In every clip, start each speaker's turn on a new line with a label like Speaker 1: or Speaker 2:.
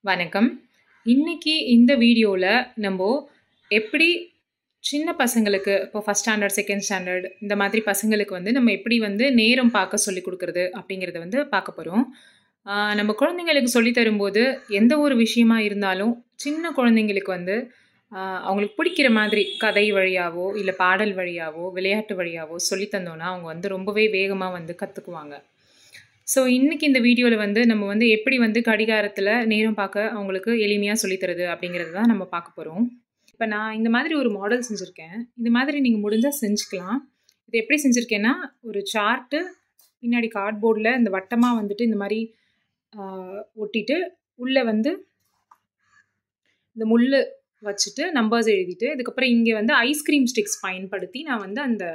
Speaker 1: வணக்கம். இன்னைக்கு இந்த வீடியோல நம்ப எப்படி சின்ன பசங்களுக்கு இப்போ ஃபர்ஸ்ட் ஸ்டாண்டர்ட், செகண்ட் ஸ்டாண்டர்ட் இந்த மாதிரி பசங்களுக்கு நம்ம எப்படி நேரம் பார்க்க சொல்லிக் குடுக்குறது அப்படிங்கிறத பார்க்க போறோம். நம்ம குழந்தைங்களுக்கு சொல்லி தரும்போது எந்த ஒரு விஷயமா இருந்தாலும் சின்ன குழந்தைங்களுக்கு அவங்களுக்கு பிடிக்கிற மாதிரி கதை வழியாவோ, இல்ல பாடல் வழியாவோ, விளையாட்டு வழியாவோ சொல்லி தந்தோம்னா அவங்க ரொம்பவே வேகமா கத்துக்குவாங்க. ஸோ இன்னைக்கு இந்த வீடியோல நம்ம எப்படி கடிகாரத்துல நேரம் பார்க்க அவங்களுக்கு எளிமையா சொல்லித் தருது அப்படிங்கிறது தான் நம்ம பார்க்க போறோம். இப்ப நான் இந்த மாதிரி ஒரு மாடல் செஞ்சிருக்கேன். இந்த மாதிரி நீங்க முடிஞ்சா செஞ்சுக்கலாம். இது எப்படி செஞ்சிருக்கேன்னா, ஒரு சார்ட்டு பின்னாடி கார்ட்போர்ட்ல இந்த வட்டமா இந்த மாதிரி ஒட்டிட்டு உள்ள இந்த முள்ளு வச்சுட்டு நம்பர்ஸ் எழுதிட்டு, இதுக்கப்புறம் இங்க ஐஸ்கிரீம் ஸ்டிக்ஸ் பயன்படுத்தி நான் அந்த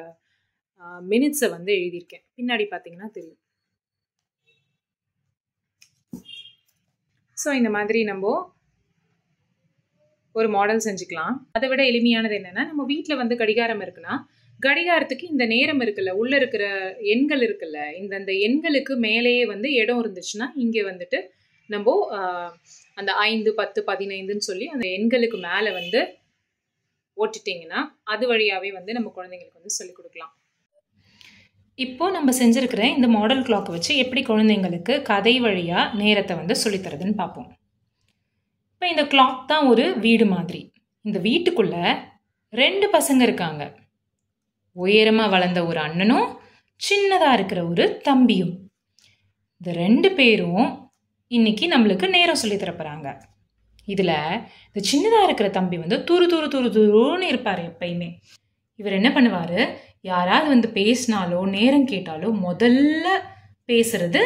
Speaker 1: மினிட்ஸை எழுதியிருக்கேன். பின்னாடி பார்த்தீங்கன்னா தெரியும். ஸோ இந்த மாதிரி நம்ம ஒரு மாடல் செஞ்சுக்கலாம். அதை விட எளிமையானது என்னன்னா, நம்ம வீட்டில் கடிகாரம் இருக்குன்னா, கடிகாரத்துக்கு இந்த நேரம் இருக்குல்ல, உள்ள இருக்கிற எண்கள் இருக்குல்ல, இந்த எண்களுக்கு மேலேயே இடம் இருந்துச்சுன்னா இங்கே நம்ம அந்த 5, 10, 15ன்னு சொல்லி அந்த எண்களுக்கு மேலே ஓட்டிட்டிங்கன்னா அது வழியாவே நம்ம குழந்தைங்களுக்கு சொல்லிக் கொடுக்கலாம். இப்போ நம்ம செஞ்சிருக்கிற இந்த மாடல் கிளாக் வச்சு எப்படி குழந்தைங்களுக்கு கதை வழியா நேரத்தை சொல்லித் தரதுன்னு பார்ப்போம். இப்போ இந்த கிளாக் தான் ஒரு வீடு மாதிரி. இந்த வீட்டுக்குள்ள 2 பசங்க இருக்காங்க. உயரமா வளர்ந்த ஒரு அண்ணனும் சின்னதா இருக்கிற ஒரு தம்பியும். இந்த 2 பேரும் இன்னைக்கு நம்மளுக்கு நேரம் சொல்லி தரப்போறாங்க. இதுல இந்த சின்னதா இருக்கிற தம்பி துருன்னு இருப்பாரு எப்பயுமே. இவர் என்ன பண்ணுவாரு, யாராவது பேசினாலோ நேரம் கேட்டாலோ முதல்ல பேசுறது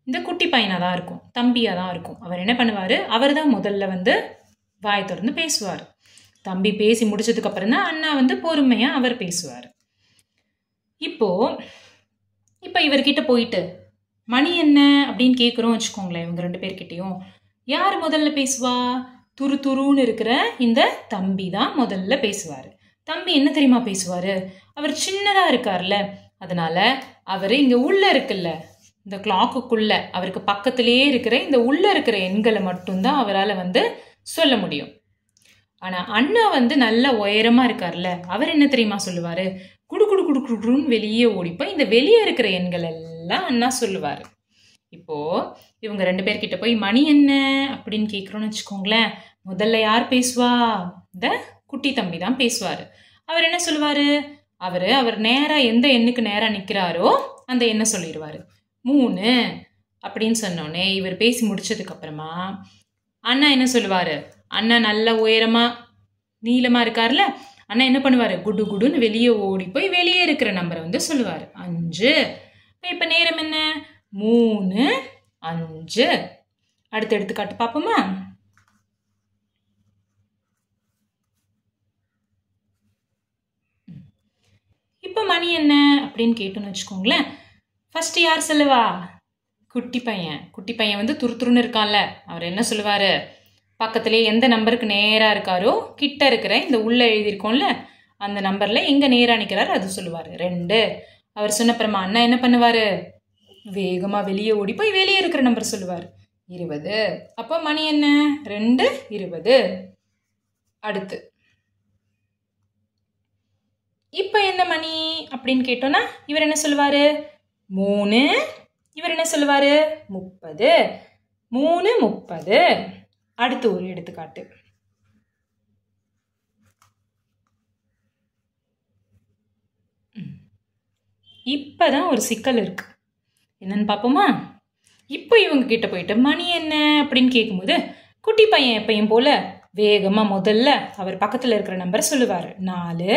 Speaker 1: இந்த குட்டி பையனா தான் இருக்கும், தம்பியா தான் இருக்கும். அவர் என்ன பண்ணுவாரு, அவர் தான் முதல்ல வாய் திறந்து பேசுவார். தம்பி பேசி முடிச்சதுக்கு அப்புறம் தான் அண்ணா பொறுமையா அவர் பேசுவார். இப்போ இவர்கிட்ட போயிட்டு மணி என்ன அப்படின்னு கேட்குறோம் வச்சுக்கோங்களேன். இவங்க 2 பேர்கிட்டையும் யார் முதல்ல பேசுவா? துருன்னு இருக்கிற இந்த தம்பி தான் முதல்ல பேசுவாரு. தம்பி என்ன தெரியுமா பேசுவாரு, அவர் சின்னதா இருக்கார்ல, அதனால அவரு இங்க உள்ள இருக்குல்ல, இந்த கிளாக்குக்குள்ள அவருக்கு பக்கத்திலேயே இருக்கிற இந்த உள்ள இருக்கிற எண்களை மட்டும்தான் அவரால் சொல்ல முடியும். ஆனா அண்ணா நல்ல உயரமா இருக்கார்ல, அவர் என்ன தெரியுமா சொல்லுவாரு, குடு குடு குடு குடுன்னு வெளியே ஓடிப்போய் இந்த வெளியே இருக்கிற எண்கள் எல்லாம் அண்ணா சொல்லுவாரு. இப்போ இவங்க 2 பேர்கிட்ட போய் மணி என்ன அப்படின்னு கேட்குறோன்னு வச்சுக்கோங்களேன். முதல்ல யார் பேசுவா? இந்த குட்டி தம்பி தான் பேசுவாரு. அவர் என்ன சொல்லுவாரு, அவர் நேரா எந்த எண்ணுக்கு நேரா நிக்கிறாரோ அந்த எண்ணை சொல்லிடுவாரு. 3 அப்படின்னு சொன்னோடனே இவர் பேசி முடிச்சதுக்கு அப்புறமா அண்ணா என்ன சொல்லுவாரு, அண்ணா நல்ல உயரமா நீளமா இருக்காருல்ல, அண்ணா என்ன பண்ணுவாரு, குடு குடுன்னு வெளியே ஓடி போய் வெளியே இருக்கிற நம்பரை சொல்லுவாரு, 5. இப்ப நேரம் என்ன, 3, 5. அடுத்த எடுத்துக்காட்டு பார்ப்போமா? இப்போ மணி என்ன அப்படின்னு கேட்டோன்னு வச்சுக்கோங்களேன். ஃபர்ஸ்ட் யார் சொல்லுவா? குட்டி பையன் துருன்னு இருக்கான்ல, அவர் என்ன சொல்லுவாரு, பக்கத்துலேயே எந்த நம்பருக்கு நேரா இருக்காரோ கிட்ட இருக்கிற இந்த உள்ள எழுதியிருக்கோம்ல அந்த நம்பர்ல எங்க நேரா நிக்கிறாரு அது சொல்லுவாரு. 2. அவர் சொன்ன அப்புறமா அண்ணா என்ன பண்ணுவாரு, வேகமா வெளியே ஓடி போய் வெளியே இருக்கிற நம்பர் சொல்லுவாரு, 20. அப்போ மணி என்ன, 2, 20. அடுத்து இப்ப என்ன மணி அப்படின்னு கேட்டோம்னா இவர் என்ன சொல்லுவாரு, 3. இவர் என்ன சொல்லுவாரு, 30. 3, 30. அடுத்து ஒரு எடுத்துக்காட்டு. இப்பதான் ஒரு சிக்கல் இருக்கு, என்னன்னு பாப்போமா? இப்போ இவங்க கிட்ட போயிட்டு மணி என்ன அப்படின்னு கேட்கும்போது குட்டி பையன் எப்பயும் போல வேகமா முதல்ல அவர் பக்கத்துல இருக்கிற நம்பரை சொல்லுவாரு, 4.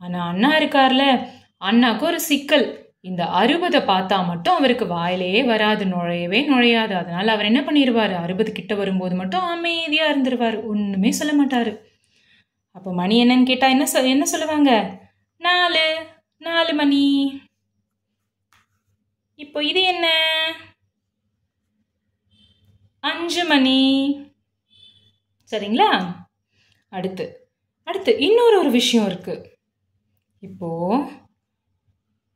Speaker 1: ஆனா அண்ணா இருக்கார்ல, அண்ணாக்கு ஒரு சிக்கல், இந்த 60 பார்த்தா மட்டும் அவருக்கு வாயிலேயே வராது, நுழையாது. அதனால அவர் என்ன பண்ணிடுவாரு, 60 கிட்ட வரும்போது மட்டும் அமைதியா இருந்துருவாரு, ஒண்ணுமே சொல்ல மாட்டாரு. அப்போ மணி என்னன்னு கேட்டா என்ன சொல்லுவாங்க, 4 மணி. இப்போ இது என்ன, 5 மணி. சரிங்களா? அடுத்து இன்னொரு விஷயம் இருக்கு. இப்போ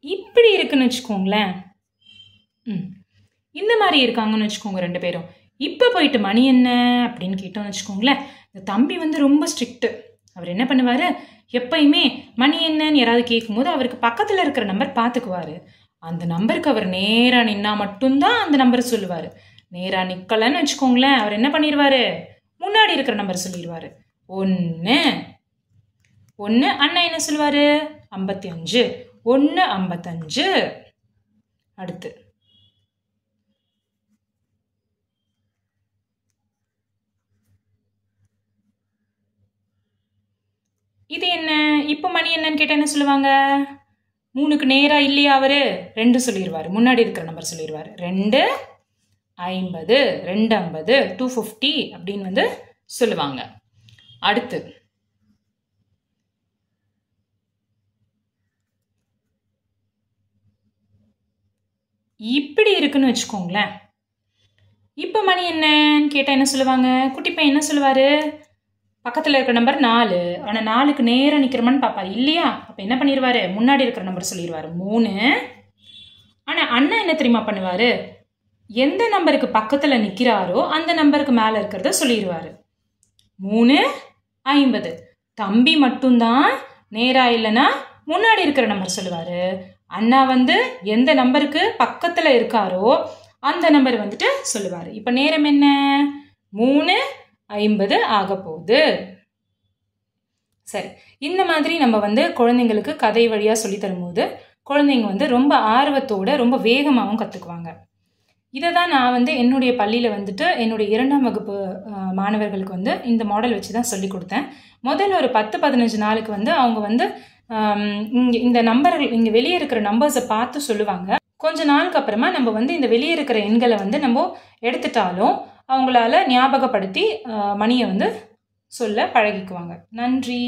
Speaker 1: இப்படி இருக்குன்னு வச்சுக்கோங்களேன், இந்த மாதிரி இருக்காங்கன்னு வச்சுக்கோங்க 2 பேரும். இப்போ போயிட்டு மணி என்ன அப்படின்னு கேட்டோம்னு வச்சுக்கோங்களேன், இந்த தம்பி வந்து ரொம்ப ஸ்ட்ரிக்ட்டு. அவர் என்ன பண்ணுவார், எப்பயுமே மணி என்னன்னு யாராவது கேட்கும்போது அவருக்கு பக்கத்தில் இருக்கிற நம்பர் பார்த்துக்குவார். அந்த நம்பருக்கு அவர் நேராக நின்னா மட்டும்தான் அந்த நம்பரை சொல்லுவார். நேராக நிற்கலன்னு வச்சுக்கோங்களேன், அவர் என்ன பண்ணிடுவார், முன்னாடி இருக்கிற நம்பர் சொல்லிடுவார். 1 1. அண்ணா என்ன சொல்லுவார், 55. 1 55. அடுத்து இது என்ன, இப்போ மணி என்னன்னு கேட்டால் என்ன சொல்லுவாங்க, 3க்கு நேராக இல்லையா அவர், 2 சொல்லிடுவார், முன்னாடி இருக்கிற நம்பர் சொல்லிடுவார். 2 50, 2 50, 250 அப்படின்னு வந்து சொல்லுவாங்க. அடுத்து இப்படி இருக்குன்னு வச்சுக்கோங்களேன். இப்போ மணி என்னன்னு கேட்டால் என்ன சொல்லுவாங்க, குட்டி பையன் என்ன சொல்லுவார், பக்கத்தில் இருக்கிற நம்பர் 4, ஆனால் 4க்கு நேராக நிற்கிறோமான்னு பார்ப்பார், இல்லையா, அப்போ என்ன பண்ணிடுவார், முன்னாடி இருக்கிற நம்பர் சொல்லிடுவார் 3. ஆனால் அண்ணா என்ன தெரியுமா பண்ணுவார், எந்த நம்பருக்கு பக்கத்தில் நிற்கிறாரோ அந்த நம்பருக்கு மேலே இருக்கிறத சொல்லிடுவார். 3 50. தம்பி மட்டும்தான் நேராக இல்லைன்னா முன்னாடி இருக்கிற நம்பர் சொல்லுவார். அண்ணா வந்து எந்த நம்பருக்கு பக்கத்தில் இருக்காரோ அந்த நம்பர் வந்துட்டு சொல்லுவார். இப்போ நேரம் என்ன, 3:50 ஆக போகுது. சரி, இந்த மாதிரி நம்ம வந்து குழந்தைங்களுக்கு கதை வழியாக சொல்லி தரும்போது குழந்தைங்க வந்து ரொம்ப ஆர்வத்தோட ரொம்ப வேகமாகவும் கற்றுக்குவாங்க. இதை தான் நான் வந்து என்னுடைய பள்ளியில் வந்துட்டு என்னுடைய 2ஆம் வகுப்பு மாணவர்களுக்கு வந்து இந்த மாடல் வச்சு தான் சொல்லி கொடுத்தேன். முதல்ல ஒரு 10-15 நாளுக்கு வந்து அவங்க வந்து இந்த நம்பர்கள், இங்கே வெளியே இருக்கிற நம்பர்ஸை பார்த்து சொல்லுவாங்க. கொஞ்ச நாளுக்கு அப்புறமா நம்ம வந்து இந்த வெளியே இருக்கிற எண்களை வந்து நம்ம எடுத்துட்டாலும் அவங்களால ஞாபகப்படுத்தி மணியை வந்து சொல்ல பழகிக்குவாங்க. நன்றி.